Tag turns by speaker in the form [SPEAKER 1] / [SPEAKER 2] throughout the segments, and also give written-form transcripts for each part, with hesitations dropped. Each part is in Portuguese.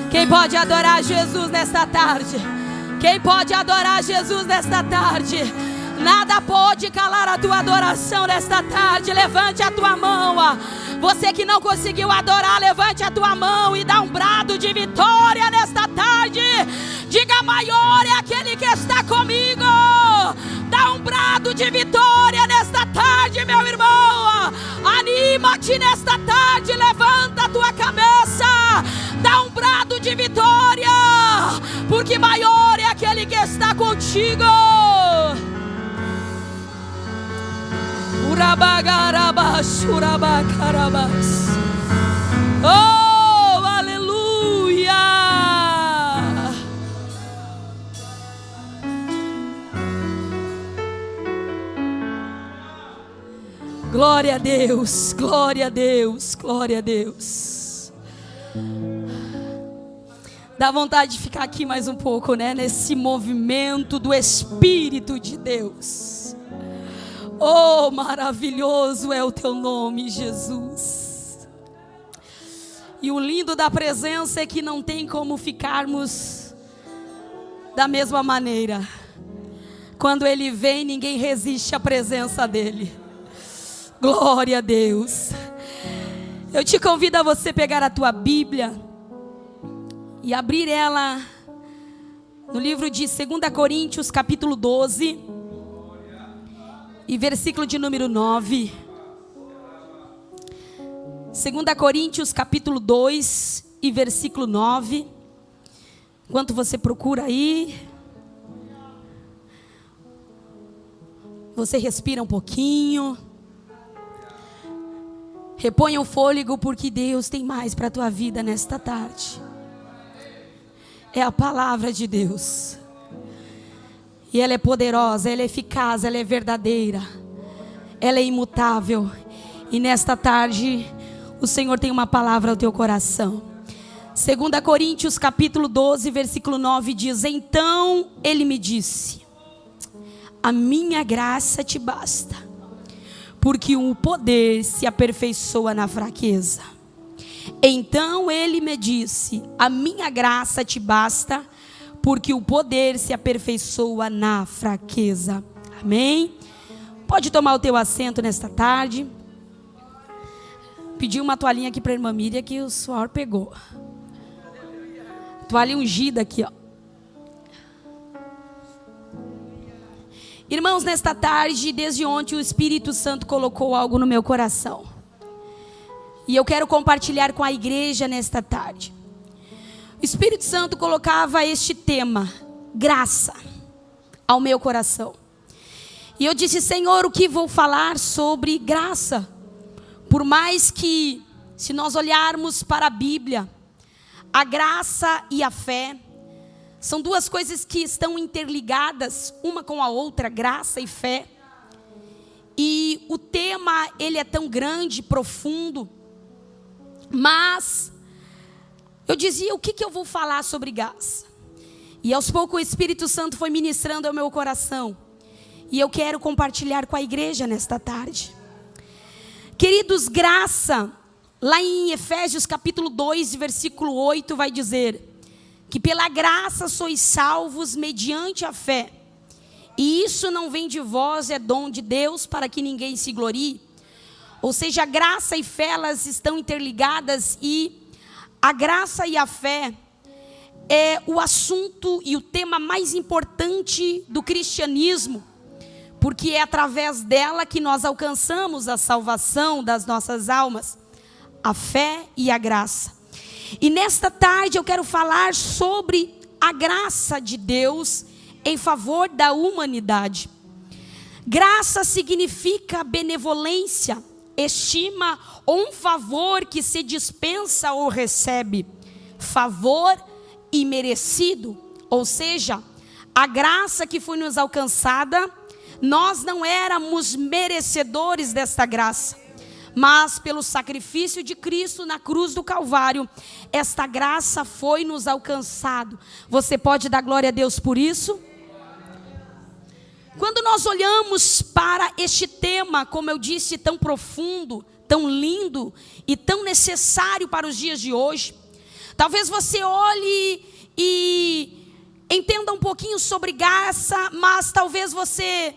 [SPEAKER 1] Quem pode adorar Jesus nesta tarde? Quem pode adorar Jesus nesta tarde? Nada pode calar a tua adoração nesta tarde. Levante a tua mão. Você que não conseguiu adorar, levante a tua mão e dá um brado de vitória nesta tarde. Diga: maior é aquele que está comigo. Dá um brado de vitória nesta tarde, meu irmão. Anima-te nesta tarde. Levanta a tua cabeça. Dá um brado de vitória, porque maior é aquele que está contigo. Oh, aleluia! Glória a Deus, glória a Deus, glória a Deus. Dá vontade de ficar aqui mais um pouco, né? Nesse movimento do Espírito de Deus. Oh, maravilhoso é o teu nome, Jesus. E o lindo da presença é que não tem como ficarmos da mesma maneira. Quando Ele vem, ninguém resiste à presença dEle. Glória a Deus. Eu te convido a você pegar a tua Bíblia e abrir ela no livro de 2 Coríntios, capítulo 12. E versículo de número 9. 2 Coríntios capítulo 2 e versículo 9. Enquanto você procura aí, você respira um pouquinho. Reponha o fôlego, porque Deus tem mais para a tua vida nesta tarde. É a palavra de Deus. E ela é poderosa, ela é eficaz, ela é verdadeira. Ela é imutável. E nesta tarde, o Senhor tem uma palavra ao teu coração. 2 Coríntios capítulo 12, versículo 9 diz: então ele me disse: a minha graça te basta, porque o poder se aperfeiçoa na fraqueza. Então ele me disse: a minha graça te basta, porque o poder se aperfeiçoa na fraqueza. Amém? Pode tomar o teu assento nesta tarde. Pedi uma toalhinha aqui para a irmã Miriam, que o suor pegou. Toalha ungida aqui, ó. Irmãos, nesta tarde, desde ontem, o Espírito Santo colocou algo no meu coração. E eu quero compartilhar com a igreja nesta tarde. O Espírito Santo colocava este tema, graça, ao meu coração. E eu disse: Senhor, o que vou falar sobre graça? Por mais que, se nós olharmos para a Bíblia, a graça e a fé são duas coisas que estão interligadas uma com a outra, graça e fé. E o tema, ele é tão grande, profundo, mas eu dizia: o que eu vou falar sobre graça? E aos poucos o Espírito Santo foi ministrando ao meu coração. E eu quero compartilhar com a igreja nesta tarde. Queridos, graça, lá em Efésios capítulo 2, versículo 8, vai dizer que pela graça sois salvos mediante a fé. E isso não vem de vós, é dom de Deus, para que ninguém se glorie. Ou seja, a graça e fé, elas estão interligadas, e a graça e a fé é o assunto e o tema mais importante do cristianismo, porque é através dela que nós alcançamos a salvação das nossas almas, a fé e a graça. E nesta tarde eu quero falar sobre a graça de Deus em favor da humanidade. Graça significa benevolência, estima ou um favor que se dispensa ou recebe. Favor imerecido, ou seja, a graça que foi nos alcançada, nós não éramos merecedores desta graça, mas pelo sacrifício de Cristo na cruz do Calvário, esta graça foi nos alcançado. Você pode dar glória a Deus por isso? Quando nós olhamos para este tema, como eu disse, tão profundo, tão lindo e tão necessário para os dias de hoje, talvez você olhe e entenda um pouquinho sobre graça, mas talvez você,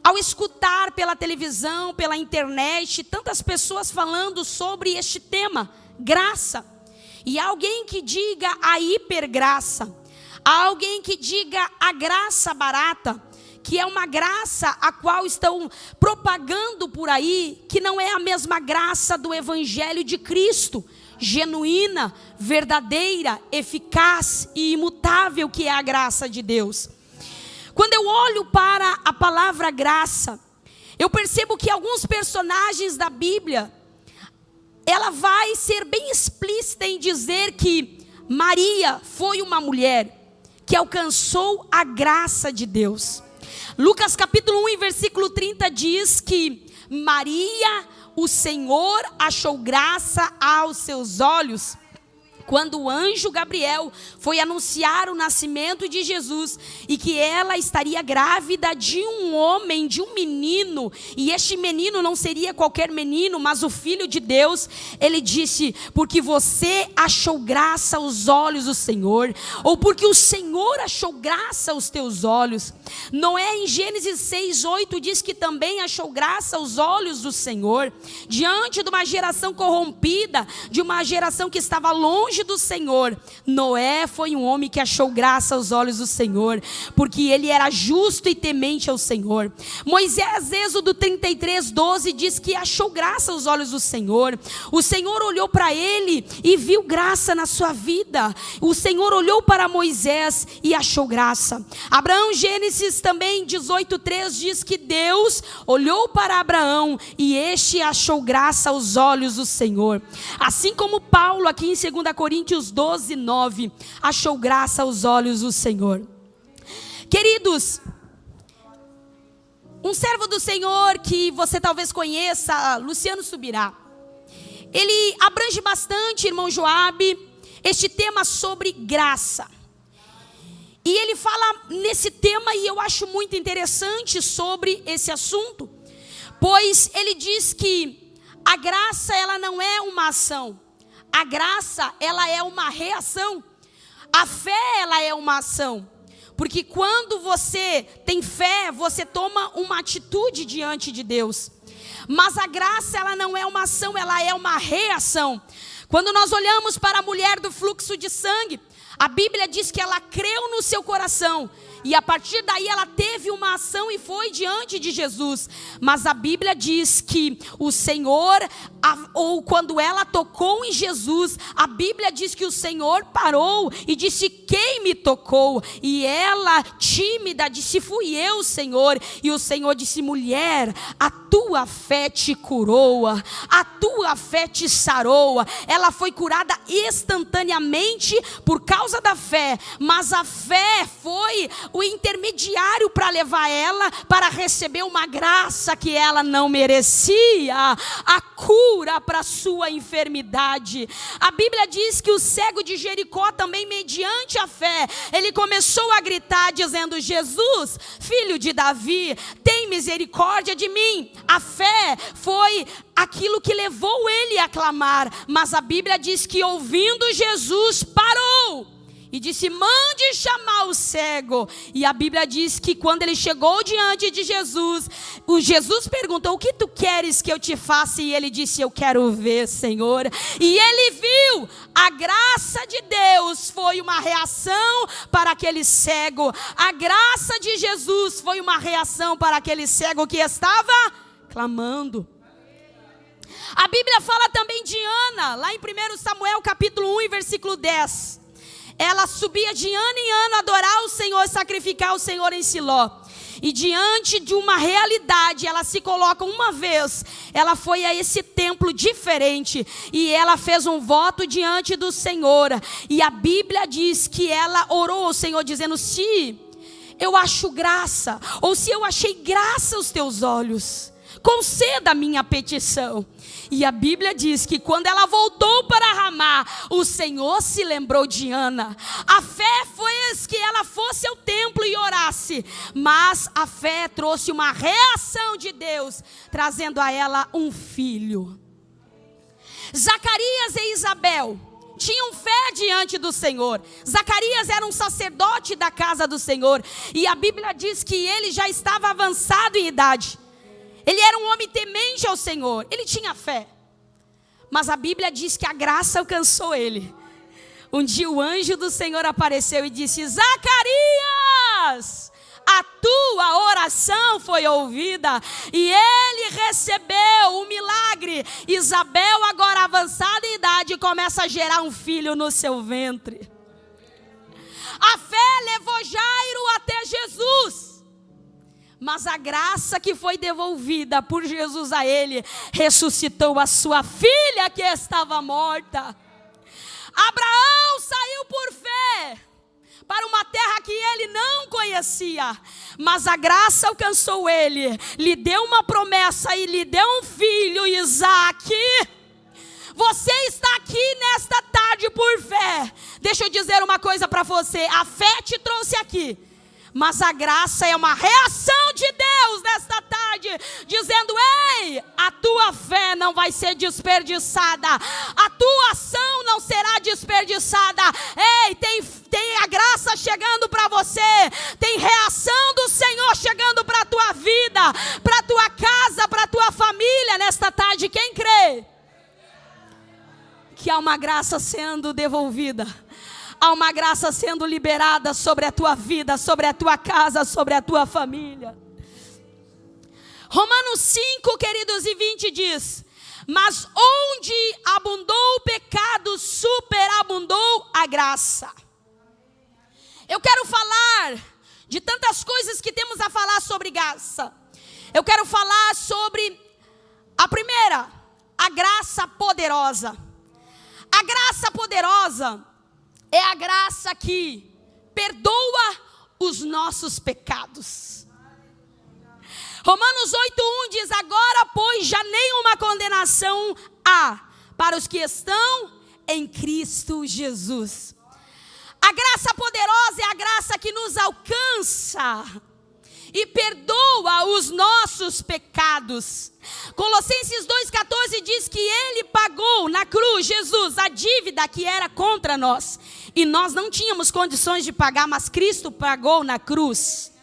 [SPEAKER 1] ao escutar pela televisão, pela internet, tantas pessoas falando sobre este tema, graça, e alguém que diga a hipergraça, alguém que diga a graça barata, que é uma graça a qual estão propagando por aí, que não é a mesma graça do Evangelho de Cristo, genuína, verdadeira, eficaz e imutável, que é a graça de Deus. Quando eu olho para a palavra graça, eu percebo que alguns personagens da Bíblia, ela vai ser bem explícita em dizer que Maria foi uma mulher que alcançou a graça de Deus. Lucas capítulo 1, versículo 30 diz que Maria, o Senhor achou graça aos seus olhos, quando o anjo Gabriel foi anunciar o nascimento de Jesus e que ela estaria grávida de um homem, de um menino, e este menino não seria qualquer menino, mas o Filho de Deus. Ele disse: porque você achou graça aos olhos do Senhor, ou porque o Senhor achou graça aos teus olhos. Noé, em Gênesis 6:8, diz que também achou graça aos olhos do Senhor, diante de uma geração corrompida, de uma geração que estava longe do Senhor. Noé foi um homem que achou graça aos olhos do Senhor, porque ele era justo e temente ao Senhor. Moisés, Êxodo 33:12, diz que achou graça aos olhos do Senhor. O Senhor olhou para ele e viu graça na sua vida. O Senhor olhou para Moisés e achou graça. Abraão, Gênesis também 18:3, diz que Deus olhou para Abraão e este achou graça aos olhos do Senhor. Assim como Paulo, aqui em 2 Coríntios 12:9, achou graça aos olhos do Senhor. Queridos, um servo do Senhor que você talvez conheça, Luciano Subirá, ele abrange bastante, irmão Joabe, este tema sobre graça. E ele fala nesse tema, e eu acho muito interessante sobre esse assunto, pois ele diz que a graça, ela não é uma ação. A graça, ela é uma reação. A fé, ela é uma ação. Porque quando você tem fé, você toma uma atitude diante de Deus. Mas a graça, ela não é uma ação, ela é uma reação. Quando nós olhamos para a mulher do fluxo de sangue, a Bíblia diz que ela creu no seu coração. E a partir daí ela teve uma ação e foi diante de Jesus. Mas a Bíblia diz que o Senhor, ou quando ela tocou em Jesus, a Bíblia diz que o Senhor parou e disse: quem me tocou? E ela, tímida, disse: fui eu, Senhor. E o Senhor disse: mulher, a tua fé te curou, a tua fé te sarou. Ela foi curada instantaneamente por causa da fé, mas a fé foi o intermediário para levar ela para receber uma graça que ela não merecia, a cura para a sua enfermidade. A Bíblia diz que o cego de Jericó também, mediante a fé, ele começou a gritar dizendo: Jesus, filho de Davi, tem misericórdia de mim. A fé foi aquilo que levou ele a clamar, mas a Bíblia diz que ouvindo Jesus parou e disse: mande chamar o cego. E a Bíblia diz que quando ele chegou diante de Jesus, o Jesus perguntou: o que tu queres que eu te faça? E ele disse: eu quero ver, Senhor. E ele viu. A graça de Deus foi uma reação para aquele cego. A graça de Jesus foi uma reação para aquele cego que estava clamando. A Bíblia fala também de Ana, lá em 1 Samuel capítulo 1, versículo 10. Ela subia de ano em ano adorar o Senhor, sacrificar ao Senhor em Siló. E diante de uma realidade, ela se coloca uma vez. Ela foi a esse templo diferente e ela fez um voto diante do Senhor. E a Bíblia diz que ela orou ao Senhor dizendo: se eu acho graça, ou se eu achei graça aos teus olhos, conceda a minha petição. E a Bíblia diz que quando ela voltou para Ramá, o Senhor se lembrou de Ana. A fé fez que ela fosse ao templo e orasse, mas a fé trouxe uma reação de Deus, trazendo a ela um filho. Zacarias e Isabel tinham fé diante do Senhor. Zacarias era um sacerdote da casa do Senhor, e a Bíblia diz que ele já estava avançado em idade. Ele era um homem temente ao Senhor, ele tinha fé. Mas a Bíblia diz que a graça alcançou ele. Um dia o anjo do Senhor apareceu e disse: Zacarias, a tua oração foi ouvida, e ele recebeu o milagre. Isabel, agora avançada em idade, começa a gerar um filho no seu ventre. A fé levou Jairo até Jesus, mas a graça que foi devolvida por Jesus a ele, ressuscitou a sua filha que estava morta. Abraão saiu por fé para uma terra que ele não conhecia, mas a graça alcançou ele, lhe deu uma promessa e lhe deu um filho, Isaque. Você está aqui nesta tarde por fé. Deixa eu dizer uma coisa para você: a fé te trouxe aqui, mas a graça é uma reação de Deus nesta tarde, dizendo: ei, a tua fé não vai ser desperdiçada, a tua ação não será desperdiçada. Ei, tem a graça chegando para você, tem reação do Senhor chegando para a tua vida, para a tua casa, para a tua família nesta tarde. Quem crê que há uma graça sendo devolvida? Há uma graça sendo liberada sobre a tua vida, sobre a tua casa, sobre a tua família. Romanos 5, queridos, e 20 diz: mas onde abundou o pecado, superabundou a graça. Eu quero falar de tantas coisas que temos a falar sobre graça. Eu quero falar sobre a primeira, a graça poderosa. A graça poderosa é a graça que perdoa os nossos pecados. Romanos 8:1 diz: agora, pois, já nenhuma condenação há para os que estão em Cristo Jesus. A graça poderosa é a graça que nos alcança e perdoa os nossos pecados. Colossenses 2,14 diz que ele pagou na cruz, Jesus, a dívida que era contra nós. E nós não tínhamos condições de pagar, mas Cristo pagou na cruz.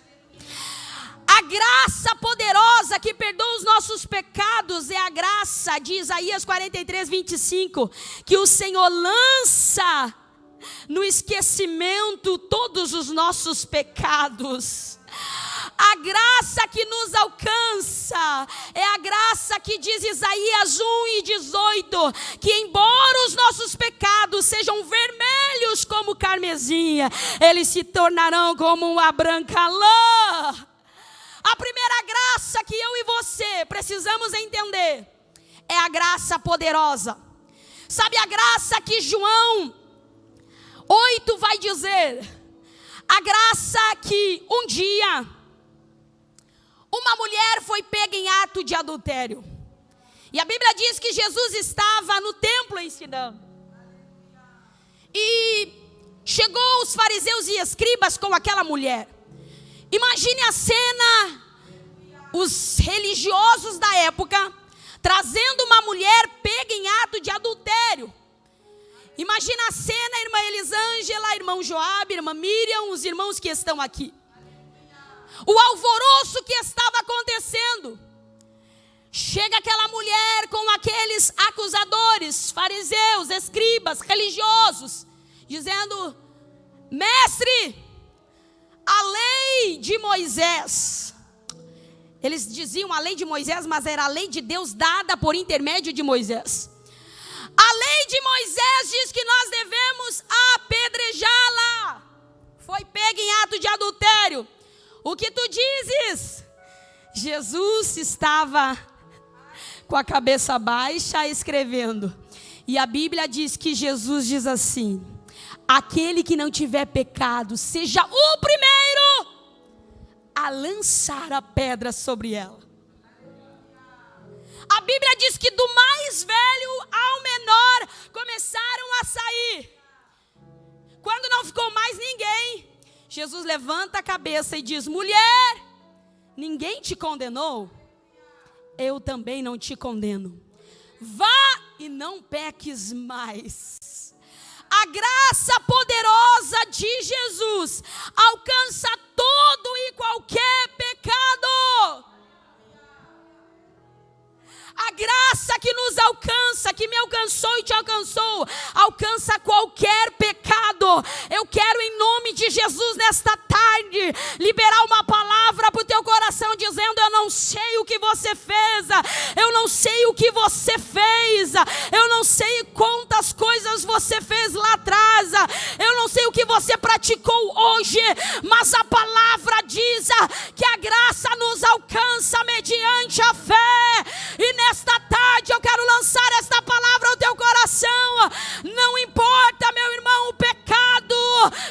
[SPEAKER 1] A graça poderosa que perdoa os nossos pecados é a graça de Isaías 43:25, que o Senhor lança no esquecimento todos os nossos pecados. A graça que nos alcança é a graça que diz Isaías 1:18, que embora os nossos pecados sejam vermelhos como carmesim, eles se tornarão como uma branca lã. A primeira graça que eu e você precisamos entender é a graça poderosa. Sabe a graça que João 8 vai dizer? A graça que um dia uma mulher foi pega em ato de adultério. E a Bíblia diz que Jesus estava no templo ensinando. E chegou os fariseus e escribas com aquela mulher. Imagine a cena, os religiosos da época trazendo uma mulher pega em ato de adultério. Imagina a cena, irmã Elisângela, irmão Joabe, irmã Miriam, os irmãos que estão aqui. O alvoroço que estava acontecendo. Chega aquela mulher com aqueles acusadores, fariseus, escribas, religiosos, dizendo: mestre, a lei de Moisés. Eles diziam a lei de Moisés, mas era a lei de Deus dada por intermédio de Moisés. A lei de Moisés diz que nós devemos apedrejá-la. Foi pega em ato de adultério. O que tu dizes? Jesus estava com a cabeça baixa escrevendo. E a Bíblia diz que Jesus diz assim: aquele que não tiver pecado, seja o primeiro a lançar a pedra sobre ela. A Bíblia diz que do mais velho ao menor começaram a sair. Quando não ficou mais ninguém, Jesus levanta a cabeça e diz: mulher, ninguém te condenou? Eu também não te condeno. Vá e não peques mais. A graça poderosa de Jesus alcança todo e qualquer pecado. A graça que nos alcança, que me alcançou e te alcançou, alcança qualquer pecado. Eu quero, em nome de Jesus, nesta tarde, liberar uma palavra para o teu coração, dizendo: eu não sei o que você fez, eu não sei o que você fez, eu não sei quantas coisas você fez lá atrás, eu não sei o que você praticou hoje, mas a palavra diz que a graça nos alcança mediante a fé. E nesta tarde eu quero lançar esta palavra ao teu coração. Não importa, meu irmão, o pecado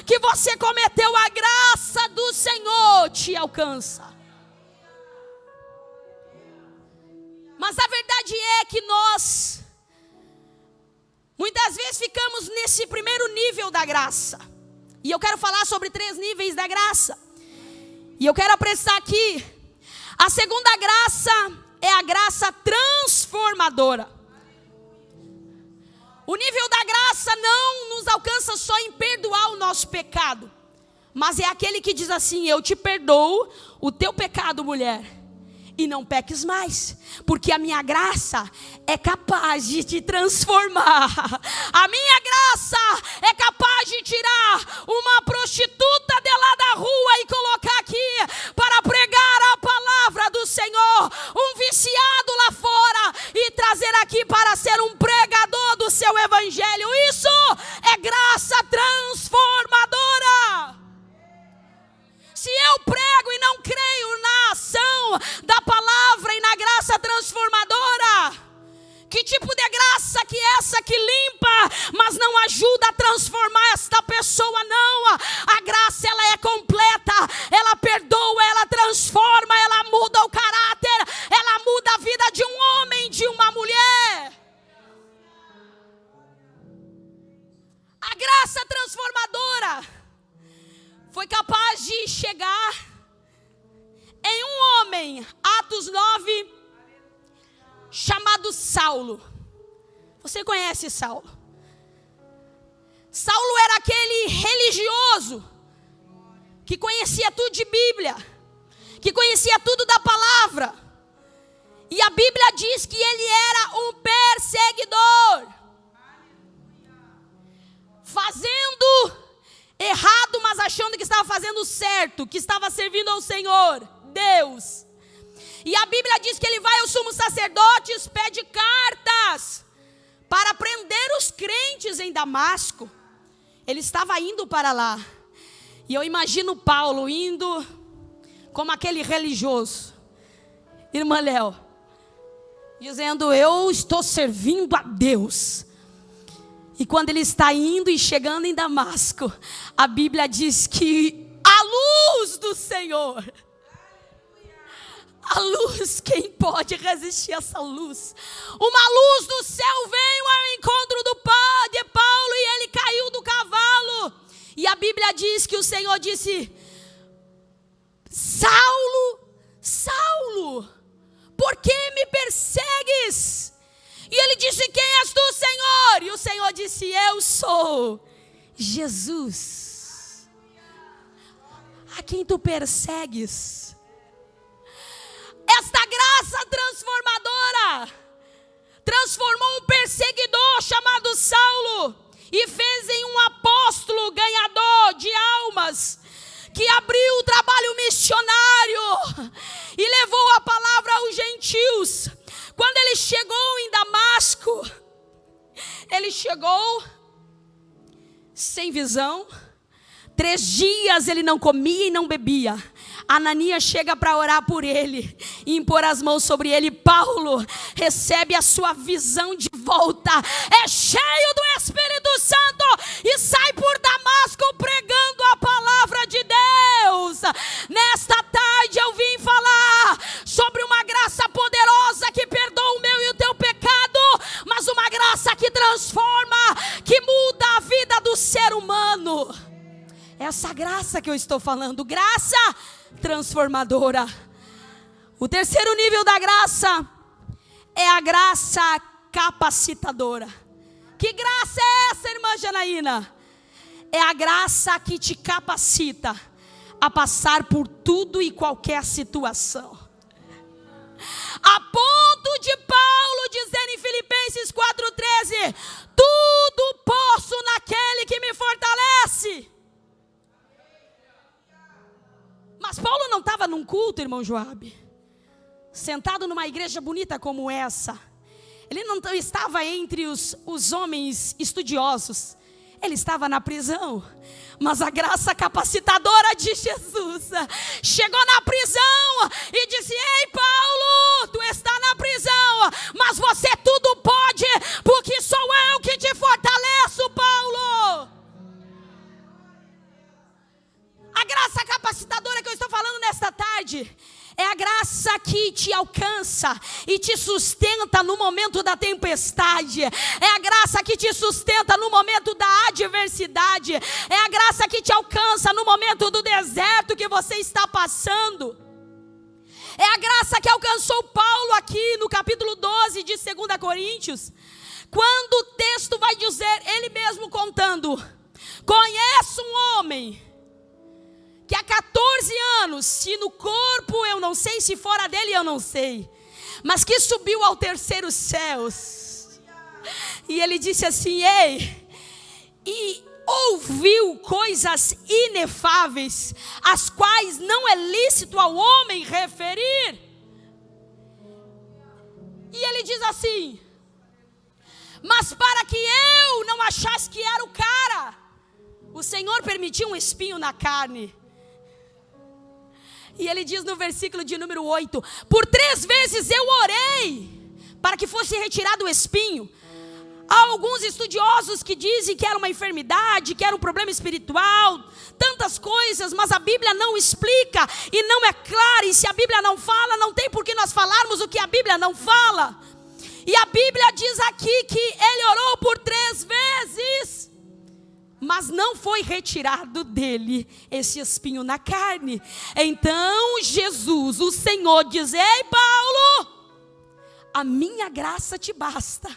[SPEAKER 1] que você cometeu, a graça do Senhor te alcança. Mas a verdade é que nós muitas vezes ficamos nesse primeiro nível da graça. E eu quero falar sobre 3 níveis da graça. E eu quero apressar aqui. A segunda graça é a graça transformadora. O nível da graça não nos alcança só em perdoar o nosso pecado, mas é aquele que diz assim: eu te perdoo o teu pecado, mulher, e não peques mais, porque a minha graça é capaz de te transformar. A minha graça é capaz de tirar uma prostituta de lá da rua e colocar aqui para pregar a palavra do Senhor, um viciado lá fora e trazer aqui para ser um pregador do seu evangelho. Isso é graça transformadora. Se eu prego e não creio na ação da palavra e na graça transformadora, que tipo de graça que é essa que limpa, mas não ajuda a transformar esta pessoa? Não, a graça ela é completa, ela perdoa, ela transforma, ela muda o caráter, ela muda a vida de um homem, de uma mulher. A graça transformadora foi capaz de chegar em um homem, Atos 9, chamado Saulo. Você conhece Saulo? Saulo era aquele religioso que conhecia tudo de Bíblia, que conhecia tudo da palavra. E a Bíblia diz que ele era um perseguidor, fazendo errado, mas achando que estava fazendo certo, que estava servindo ao Senhor, Deus. E a Bíblia diz que ele vai aos sumos sacerdotes, pede cartas para prender os crentes em Damasco. Ele estava indo para lá. E eu imagino Paulo indo como aquele religioso, irmã Léo, dizendo: eu estou servindo a Deus. E quando ele está indo e chegando em Damasco, a Bíblia diz que a luz do Senhor, a luz, quem pode resistir a essa luz? Uma luz do céu veio ao encontro de Paulo e ele caiu do cavalo. E a Bíblia diz que o Senhor disse: Saulo, Saulo, por que me persegues? E ele disse: quem és tu, Senhor? E o Senhor disse: eu sou Jesus, a quem tu persegues. Esta graça transformadora transformou um perseguidor chamado Saulo e fez em um apóstolo ganhador de almas, que abriu o trabalho missionário e levou a palavra aos gentios. Quando ele chegou em Damasco, ele chegou sem visão. 3 dias ele não comia e não bebia. Ananias chega para orar por ele e impor as mãos sobre ele. Paulo recebe a sua visão de volta, é cheio do Espírito Santo e sai por Damasco pregando a palavra de Deus. Nesta tarde eu vim falar sobre uma graça poderosa que perdoa o meu graça que eu estou falando, graça transformadora. O terceiro nível da graça é a graça capacitadora. Que graça é essa, irmã Janaína? É a graça que te capacita a passar por tudo e qualquer situação. A ponto de Paulo dizer em Filipenses 4,13: tudo posso naquele que me fortalece. Mas Paulo não estava num culto, irmão Joabe, sentado numa igreja bonita como essa. Ele não estava entre os homens estudiosos. Ele estava na prisão. Mas a graça capacitadora de Jesus chegou na prisão e disse: ei Paulo, tu está na prisão, mas você tudo pode, porque sou eu que te fortaleço, Paulo. A graça capacitadora que eu estou falando nesta tarde é a graça que te alcança e te sustenta no momento da tempestade. É a graça que te sustenta no momento da adversidade. É a graça que te alcança no momento do deserto que você está passando. É a graça que alcançou Paulo aqui no capítulo 12 de 2 Coríntios. Quando o texto vai dizer, ele mesmo contando: conheço um homem que há 14 anos, se no corpo eu não sei, se fora dele eu não sei, mas que subiu ao terceiro céus. E ele disse assim: ei, e ouviu coisas inefáveis, as quais não é lícito ao homem referir. E ele diz assim: mas para que eu não achasse que era o cara, o Senhor permitiu um espinho na carne. E ele diz no versículo de número 8: por 3 vezes eu orei para que fosse retirado o espinho. Há alguns estudiosos que dizem que era uma enfermidade, que era um problema espiritual, tantas coisas, mas a Bíblia não explica e não é clara. E se a Bíblia não fala, não tem por que nós falarmos o que a Bíblia não fala. E a Bíblia diz aqui que ele orou por 3 vezes, mas não foi retirado dele esse espinho na carne. Então Jesus, o Senhor, diz: ei Paulo, a minha graça te basta.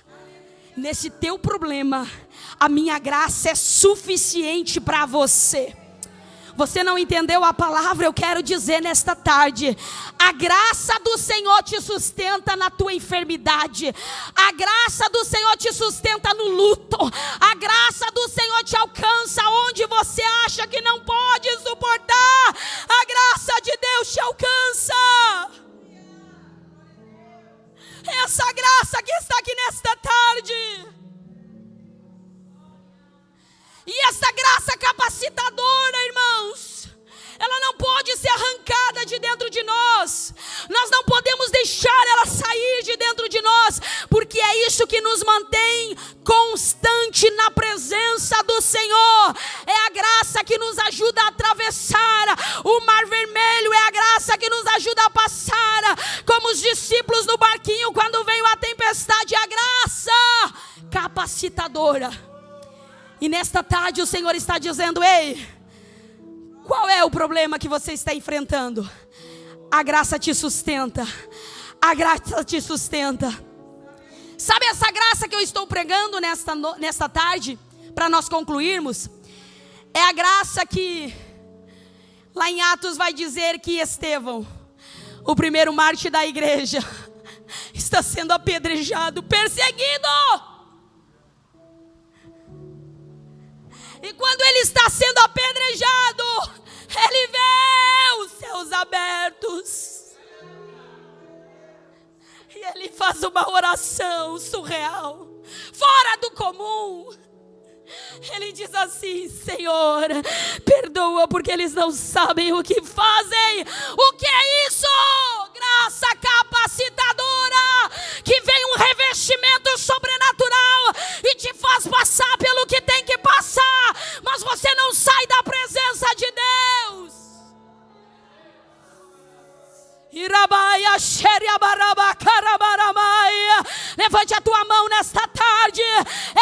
[SPEAKER 1] Nesse teu problema, a minha graça é suficiente para você. Você não entendeu a palavra? Eu quero dizer nesta tarde: a graça do Senhor te sustenta na tua enfermidade. A graça do Senhor te sustenta no luto. A graça do Senhor te alcança onde você acha que não pode suportar. A graça de Deus te alcança. Essa graça que está aqui nesta tarde. E essa graça capacitadora, irmãos, ela não pode ser arrancada de dentro de nós. Nós não podemos deixar ela sair de dentro de nós, porque é isso que nos mantém constante na presença do Senhor. É a graça que nos ajuda a atravessar o mar vermelho. É a graça que nos ajuda a passar como os discípulos no barquinho quando veio a tempestade. A graça capacitadora. E nesta tarde o Senhor está dizendo: ei, qual é o problema que você está enfrentando? A graça te sustenta. A graça te sustenta. Sabe essa graça que eu estou pregando nesta tarde, para nós concluirmos? É a graça que lá em Atos vai dizer que Estevão, o primeiro mártir da igreja, está sendo apedrejado, perseguido. E quando ele está sendo apedrejado, ele vê os céus abertos. E ele faz uma oração surreal, fora do comum. Ele diz assim: Senhor, perdoa porque eles não sabem o que fazem. O que é isso? Graça capacitadora, que vem um revestimento sobrenatural e te faz passar pelo que tem que passar, mas você não sai da presença de Deus. Levante a tua mão nesta tarde.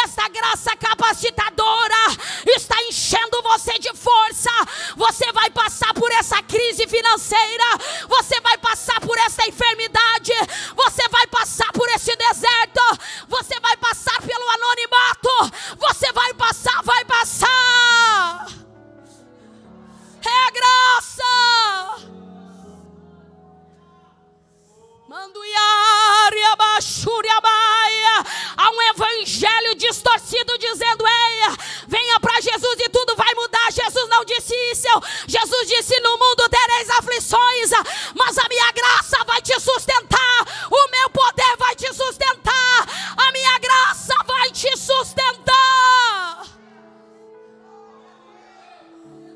[SPEAKER 1] Essa graça capacitadora está enchendo você de força. Há um evangelho distorcido dizendo: ei, venha para Jesus e tudo vai mudar. Jesus não disse isso. Jesus disse: no mundo tereis aflições, mas a minha graça vai te sustentar. O meu poder vai te sustentar. A minha graça vai te sustentar.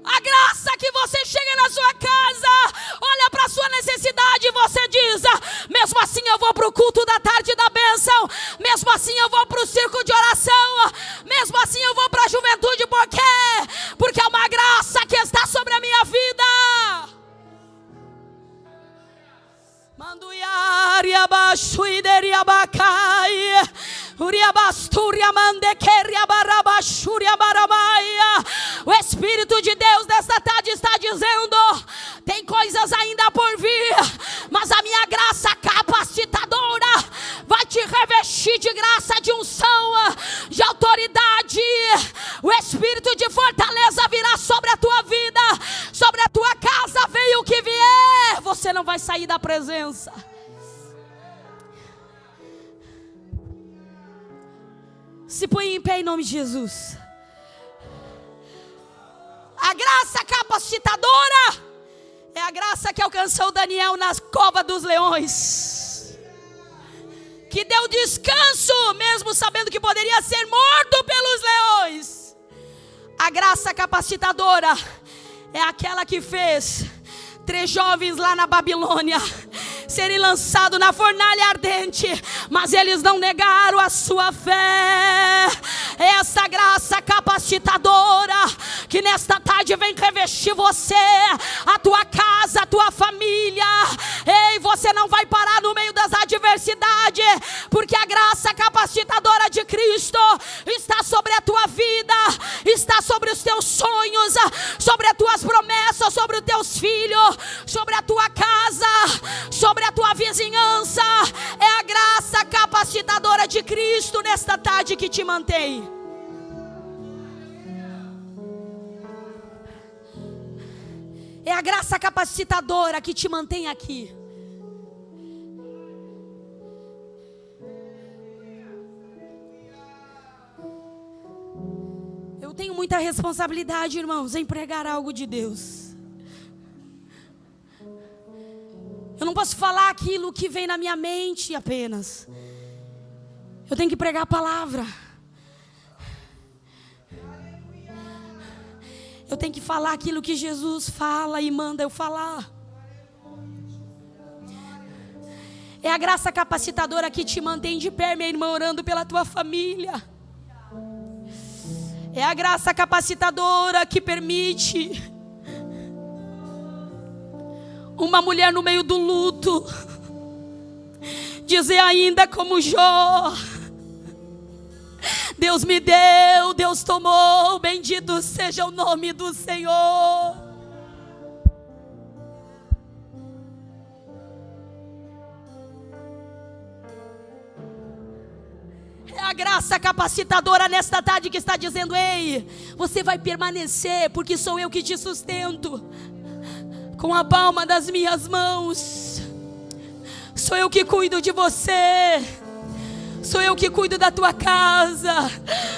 [SPEAKER 1] A graça que você chega na sua casa, olha para a sua necessidade e você diz: mesmo assim eu vou para o culto da tarde da bênção, mesmo assim eu vou para o círculo de oração, mesmo assim eu vou para a juventude. Por quê? Porque é uma graça que está sobre a minha vida. Manduiari abaixo e deriabacai. O Espírito de Deus nesta tarde está dizendo: tem coisas ainda por vir, mas a minha graça capacitadora vai te revestir de graça, de unção, de autoridade. O Espírito de fortaleza virá sobre a tua vida, sobre a tua casa. Venha o que vier, você não vai sair da presença. Se põe em pé em nome de Jesus. A graça capacitadora é a graça que alcançou Daniel nas covas dos leões, que deu descanso mesmo sabendo que poderia ser morto pelos leões. A graça capacitadora é aquela que fez 3 jovens lá na Babilônia serem lançados na fornalha ardente, mas eles não negaram a sua fé. Essa graça capacitadora que nesta tarde vem revestir você, a tua casa, a tua família. Ei, você não vai parar no meio das adversidades, porque a graça capacitadora de Cristo está sobre a tua vida, está sobre os teus sonhos, sobre as tuas promessas, sobre os teus filhos, sobre a tua casa, sobre a tua vizinhança. É a graça capacitadora de Cristo nesta tarde que te mantém. É a graça capacitadora que te mantém aqui. Eu tenho muita responsabilidade, irmãos, em pregar algo de Deus. Eu não posso falar aquilo que vem na minha mente apenas. Eu tenho que pregar a palavra. Eu tenho que falar aquilo que Jesus fala e manda eu falar. É a graça capacitadora que te mantém de pé, minha irmã, orando pela tua família. É a graça capacitadora que permite uma mulher no meio do luto dizer ainda como Jó: Deus me deu, Deus tomou, bendito seja o nome do Senhor. É a graça capacitadora nesta tarde que está dizendo: ei, você vai permanecer, porque sou eu que te sustento com a palma das minhas mãos. Sou eu que cuido de você. Sou eu que cuido da tua casa.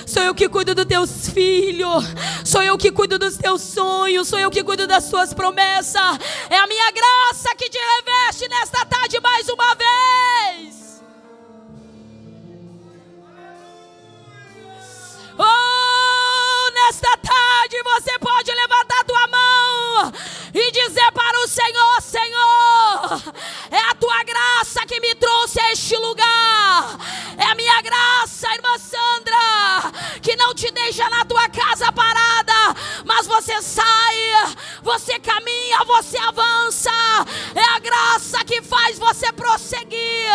[SPEAKER 1] Sou eu que cuido dos teus filhos. Sou eu que cuido dos teus sonhos. Sou eu que cuido das tuas promessas. É a minha graça que te reveste nesta tarde mais uma vez. Oh, nesta tarde você pode levantar a tua mão e dizer para o Senhor: Senhor, é a tua graça que me trouxe a este lugar. É a minha graça, irmã Sandra, que não te deixa na tua casa parada, mas você sai, você caminha, você avança. É a graça que faz você prosseguir.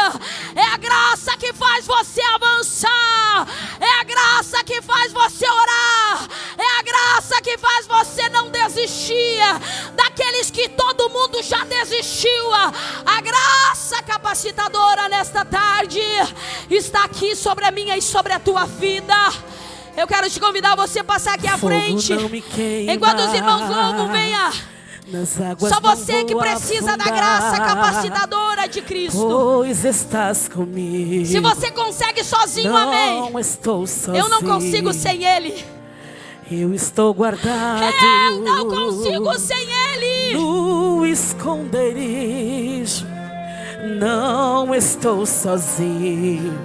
[SPEAKER 1] É a graça que faz você avançar. É a graça que faz você orar. É a graça que faz você não desistir daqueles que todo mundo já desistiu. A graça capacitadora nesta tarde está aqui sobre a minha e sobre a tua vida. Eu quero te convidar a você passar aqui à frente. Enquanto os irmãos louvam, venha.
[SPEAKER 2] nas águas
[SPEAKER 1] Só
[SPEAKER 2] não
[SPEAKER 1] você que
[SPEAKER 2] vou
[SPEAKER 1] precisa da
[SPEAKER 2] afundar,
[SPEAKER 1] graça capacitadora de Cristo.
[SPEAKER 2] pois estás comigo.
[SPEAKER 1] Se você consegue sozinho, amém.
[SPEAKER 2] Não estou sozinho.
[SPEAKER 1] Eu não consigo sem Ele.
[SPEAKER 2] Eu estou guardado.
[SPEAKER 1] Eu não consigo sem Ele.
[SPEAKER 2] No esconderijo, não estou sozinho,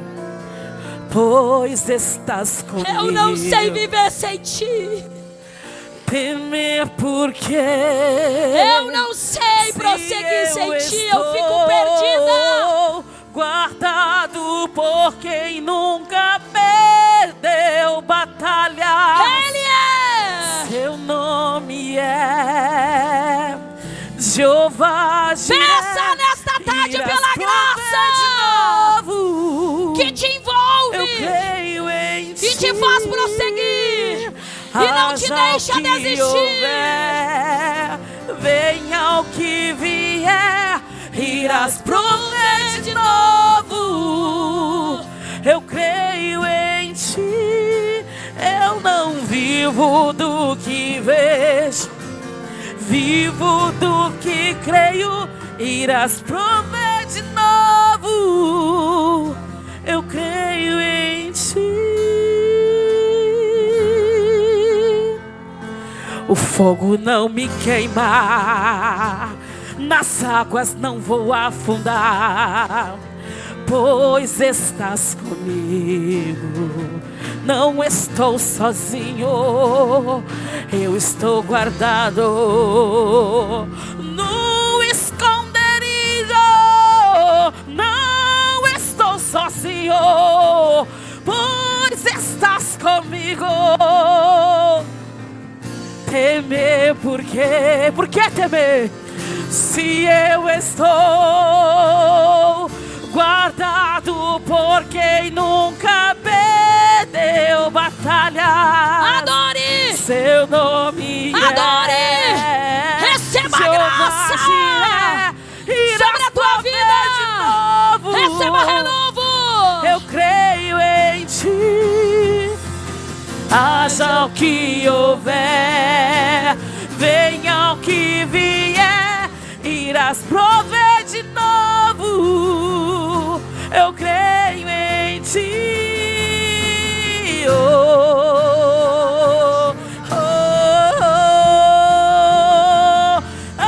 [SPEAKER 2] pois estás comigo.
[SPEAKER 1] Eu não sei viver sem Ti.
[SPEAKER 2] Temer porque
[SPEAKER 1] Eu não sei prosseguir sem Ti. Eu fico perdida.
[SPEAKER 2] Guardado por quem nunca perdeu batalha.
[SPEAKER 1] Ele é.
[SPEAKER 2] Seu nome é Jeová Jireh.
[SPEAKER 1] Peça nesta tarde pela graça
[SPEAKER 2] de novo.
[SPEAKER 1] que te envolve.
[SPEAKER 2] Eu creio em Ti.
[SPEAKER 1] E te faz prosseguir. E não te deixa desistir.
[SPEAKER 2] Houver, venha o que vier, irás prover de novo. Eu creio em Ti. Eu não vivo do que vejo, vivo do que creio. Irás prover de novo. Eu creio em Ti. O fogo não me queima, nas águas não vou afundar, pois estás comigo. Não estou sozinho, eu estou guardado no esconderijo. Não estou sozinho, pois estás comigo. Temer por quê? Por que temer? Se eu estou guardado por quem nunca perdeu batalha.
[SPEAKER 1] Adore!
[SPEAKER 2] Seu nome
[SPEAKER 1] Adore!
[SPEAKER 2] é
[SPEAKER 1] Receba a
[SPEAKER 2] Jeová
[SPEAKER 1] graça
[SPEAKER 2] Jireh.
[SPEAKER 1] sobre a tua vida.
[SPEAKER 2] De novo.
[SPEAKER 1] Receba renovo.
[SPEAKER 2] Eu creio em Ti. Haja o que houver, venha o que vier, irás prover de novo. Eu creio em Ti. Oh, oh, oh,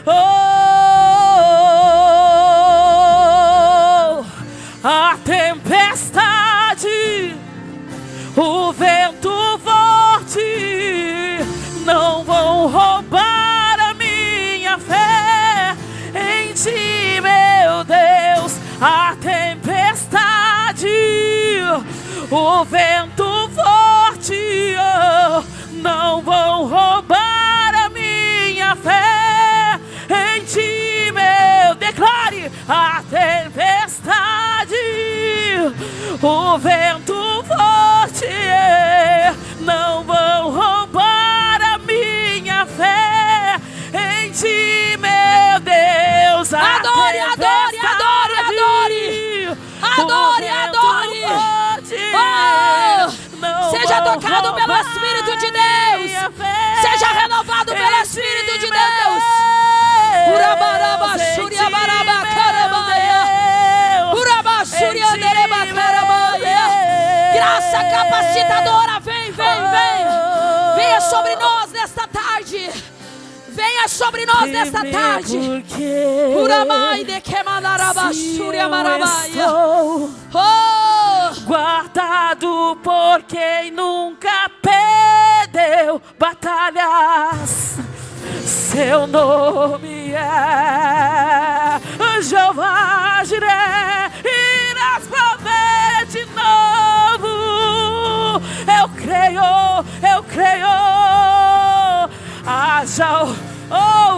[SPEAKER 2] oh, oh. A tempestade, o vento forte não vão roubar a minha fé em Ti, meu Deus. A tempestade, o vento forte não vão roubar a minha fé em Ti, meu. Declare: a tempestade, o vento forte não vão roubar a minha fé em Ti, meu Deus.
[SPEAKER 1] Adore, adore, adore, adore. Adore, adore. Oh, seja tocado pelo Espírito de Deus. Seja renovado pelo Espírito de Deus. Urabaraba, suriabaraba, caramaia. Uraba, suriandereba, caramaia. Graça capacitadora, vem, vem, vem. Venha sobre nós nesta tarde. Venha sobre nós nesta tarde. Uramai de que mandaraba, suriamarabaia. Oh,
[SPEAKER 2] guardado por quem nunca perdeu batalhas. Seu nome é Jeová Jireh. Irás prover de novo. Eu creio, eu creio. Haja,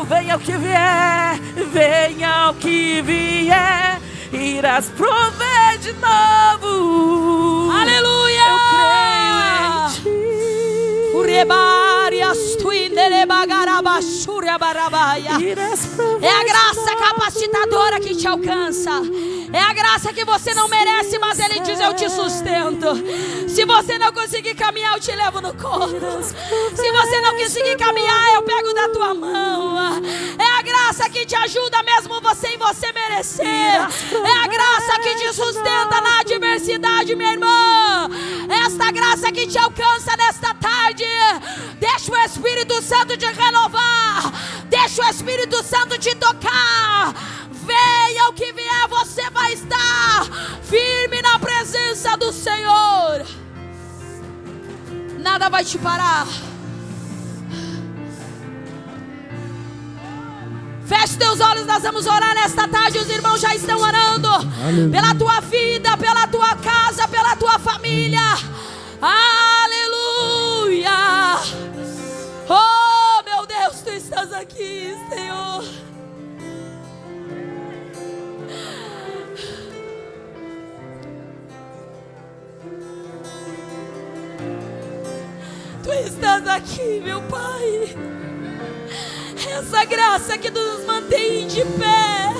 [SPEAKER 2] venha o que vier, venha o que vier, irás prover de novo.
[SPEAKER 1] aleluia.
[SPEAKER 2] Eu creio em Ti.
[SPEAKER 1] Urebarias tuindere É a graça capacitadora que te alcança. É a graça que você não merece, mas Ele diz: eu te sustento. Se você não conseguir caminhar, eu te levo no colo. Se você não conseguir caminhar, eu pego da tua mão. É a graça que te ajuda mesmo sem você merecer. É a graça que te sustenta na adversidade, minha irmã. É esta graça que te alcança nesta tarde. Deixa o Espírito Santo te renovar. Deixa o Espírito Santo te tocar. Venha o que vier, você vai estar firme na presença do Senhor. Nada vai te parar. Feche teus olhos, nós vamos orar nesta tarde. Os irmãos já estão orando. Aleluia. Pela tua vida, pela tua casa, pela tua família. Aleluia. Oh, meu Deus, tu estás aqui, Senhor. Tu estás aqui, meu Pai. Essa graça que nos mantém de pé.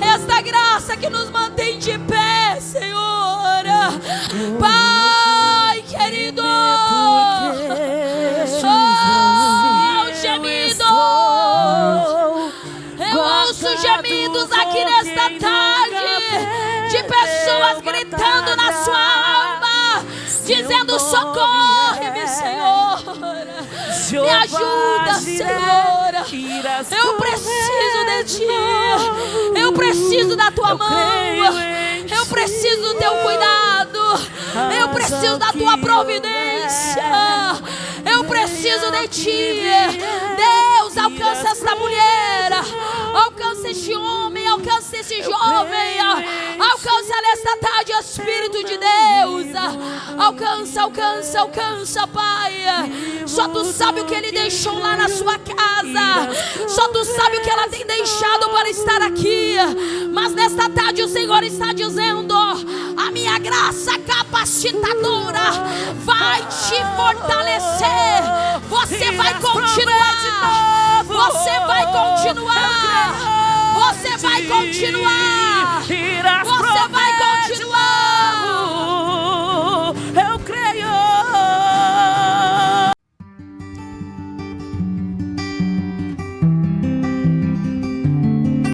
[SPEAKER 1] Esta graça que nos mantém de pé, Senhor. Pai querido. Oh, gemido. Eu ouço gemidos aqui nesta tarde. De pessoas gritando na sua alma. Dizendo: socorre-me, Senhor. Me ajuda, Senhor. Eu preciso de Ti. Eu preciso da Tua mão. Eu preciso do Teu cuidado. Eu preciso da Tua providência. Eu preciso de Ti. Deus, alcança esta mulher. Alcança este homem. Alcança esse jovem. Alcança nesta tarde, Espírito de Deus. Alcança, alcança, alcança, Pai. Só Tu sabe o que Ele deixou lá na sua casa. Só Tu sabe o que ela tem deixado para estar aqui. Mas nesta tarde o Senhor está dizendo: a minha graça capacitadora vai te fortalecer. Você vai continuar. Você vai continuar. Você vai continuar.